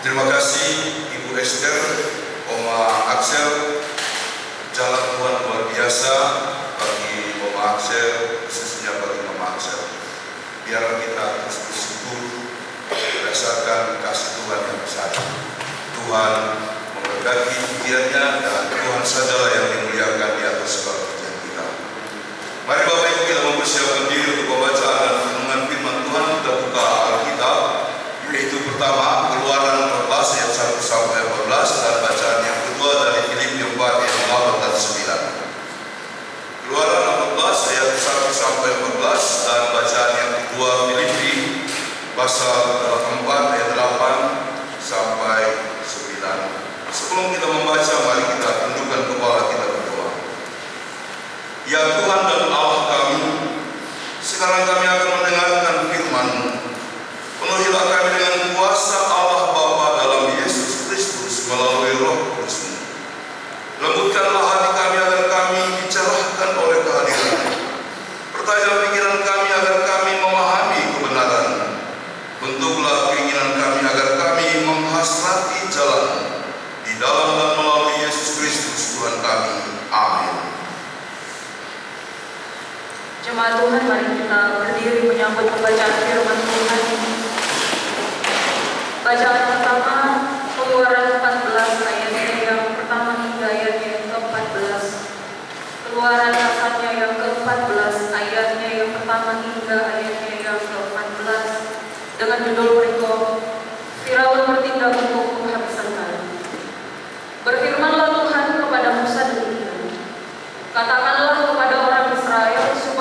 Terima kasih Ibu Esther, Oma Axel. Jalan Tuhan luar biasa bagi Oma Axel, khususnya bagi Mama Axel. Biar kita terus bersyukur berdasarkan kasih Tuhan yang besar. Tuhan memberkati pikirannya dan Tuhan sajalah yang dimuliakan di atas segala pekerjaan kita. Mari Bapak Ibu kita mempersiapkan diri untuk pembacaan dan renungan firman Tuhan. Kita buka Alkitab, yaitu pertama Keluaran 14 ayat 1 sampai 14 dan bacaan yang kedua dari Filipi 4 ayat 8 dan 9. Keluaran 14 ayat 1 sampai 14 dan bacaan yang kedua Filipi pasal 4 ayat 8 sampai 9. Sebelum kita membaca, mari kita tundukkan kepala kita berdoa. Ya Tuhan dan Allah kami, sekarang kami akan mendengarkan firman-Mu. Penuhilah kami dengan kuasa Allah Bapa dalam Yesus Kristus melalui Roh Kudus-Mu. Lembutkanlah hati kami agar kami dicerahkan oleh kehadiran-Mu. Pertajam pikiran kami agar kami memahami kebenaran. Bentuklah keinginan kami agar kami menghasrati jalan di dalam dan melalui Yesus Kristus Tuhan kami. Amin. Jemaat Tuhan, mari kita berdiri menyambut pembacaan firman Tuhan. Bacaan pertama, Keluaran 14 ayatnya yang pertama hingga ayatnya yang ke-14. Keluaran pasalnya yang ke-14 ayatnya yang pertama hingga ayatnya yang ke-14 dengan judul berikut, Firaun bertindak untuk menghabiskan kami. Berfirmanlah Tuhan kepada Musa demikian, katakanlah kepada orang Israel supaya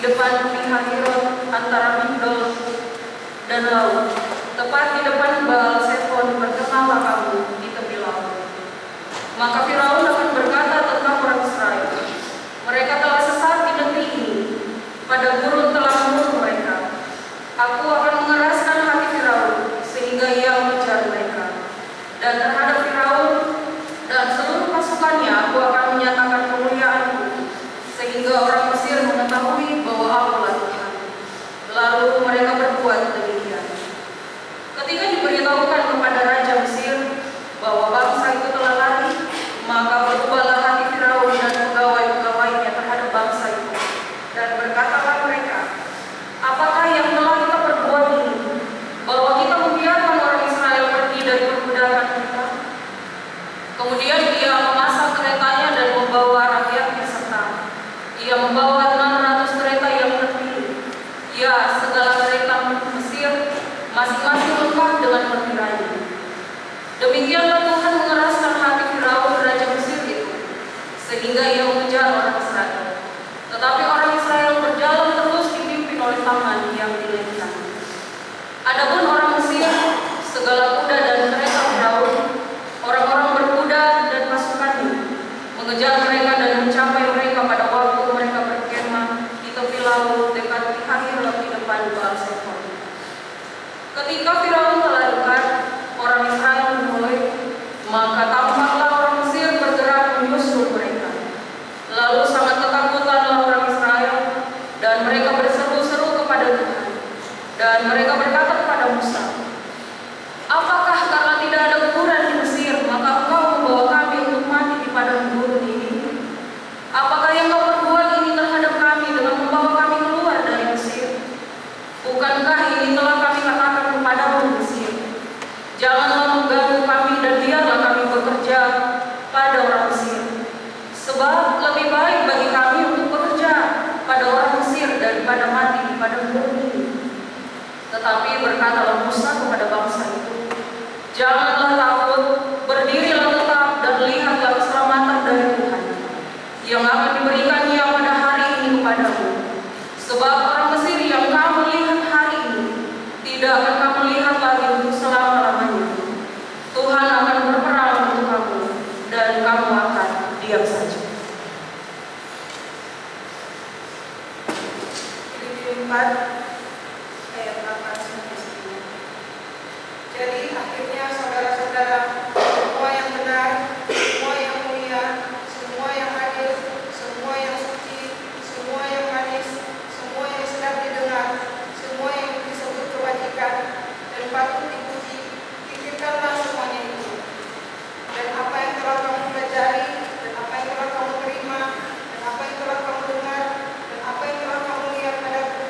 depan Pihahirot antara Migdol dan laut, tepat di depan Baal-Zephon berkenalah kamu di tepi laut. Maka Firaun akan berkata tentang orang Israel, mereka telah sesat di negeri ini, pada gurun telah membunuh mereka. Aku akan mengeraskan hati Firaun sehingga ia mengejar mereka. Dan terhadap Firaun dan seluruh pasukannya aku akan menyatakan kemuliaanku, sehingga orang Mesir mengetahui bahwa akulah Tuhan. Lalu mereka berbuat demikian. Ketika diberitahukan kepada Raja Mesir bahwa bangsa itu telah lari, maka berubahlah hati Firaun dan pegawai-pegawainya terhadap bangsa itu. Dan berkatalah mereka, apakah yang telah kita perbuat ini, bahwa kita membiarkan orang Israel pergi dari perbudakan kita? Kemudian ia memasang keretanya dan membawa rakyatnya serta. Ia membawa 600 kereta yang terpilih. Ya, segala kereta Mesir masing-masing lengkap dengan perwiranya. Demikianlah Tuhan mengeraskan hati Firaun Raja Mesir itu, sehingga ia mengejar orang Israel. Tetapi orang Israel berjalan terus dipimpin oleh tangan yang dilentang. Adapun orang Mesir, segala kuda dan kereta Firaun, orang-orang berkuda dan pasukannya, mengejar mereka dan mencapai mereka pada waktu mereka berkemah di tepi laut dekat Pihahirot di depan Baal-Zephon. Ketika Firaun telah dekat, orang Israel menoleh, maka tampaklah orang Mesir bergerak menyusul mereka. Lalu sangat ketakutanlah orang Israel, dan mereka berseru-seru kepada Tuhan. Dan mereka berkata kepada Musa, apakah karena tidak ada kuburan di Mesir, maka engkau membawa kami untuk mati di padang gurun ini? Apakah yang kau perbuat ini terhadap kami dengan membawa kami keluar dari Mesir? Bukankah ini telah kami katakan kepadamu Mesir, janganlah mengganggu kami dan biarlah kami bekerja pada orang Mesir. Sebab lebih baik bagi kami untuk bekerja pada orang Mesir daripada mati di padang gurun ini. Tetapi berkatalah Musa kepada bangsa itu, janganlah takut, berdirilah tetap dan lihatlah keselamatan dari Tuhan yang akan diberikannya pada hari ini kepadamu. Sebab orang Mesir yang kamu lihat hari ini tidak akan kamu lihat lagi untuk selama-lamanya. Tuhan akan berperang untuk kamu dan kamu akan diam saja. Filipi 4 ayat 8-9. Jadi akhirnya saudara-saudara, semua yang benar, semua yang mulia, semua yang adil, semua yang suci, semua yang manis, semua yang sedap didengar, semua yang disebut kebajikan dan patut dipuji, pikirkanlah semuanya itu. Dan apa yang telah kamu pelajari, dan apa yang telah kamu terima, dan apa yang telah kamu dengar, dan apa yang telah kamu lihat padaku,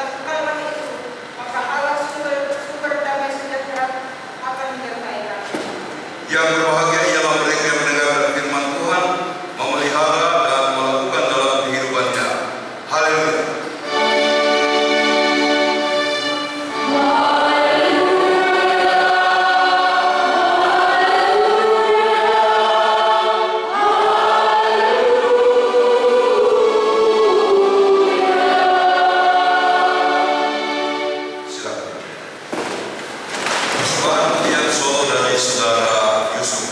lakukanlah itu, maka Allah sumber damai sejahtera akan menyertai kamu. Yang berbahagia ialah mereka yang mendengarkan firman Tuhan, memelihara dan melakukan dalam kehidupannya. Haleluya. Silakan. Persembahan pujian solo dari saudara Yusuf.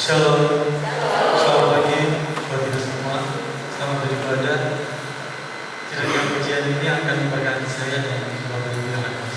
Shalom. Selamat pagi buat kita semua. Selamat beribadah. Kiranya pujian ini akan memberkati saya dan keluarga.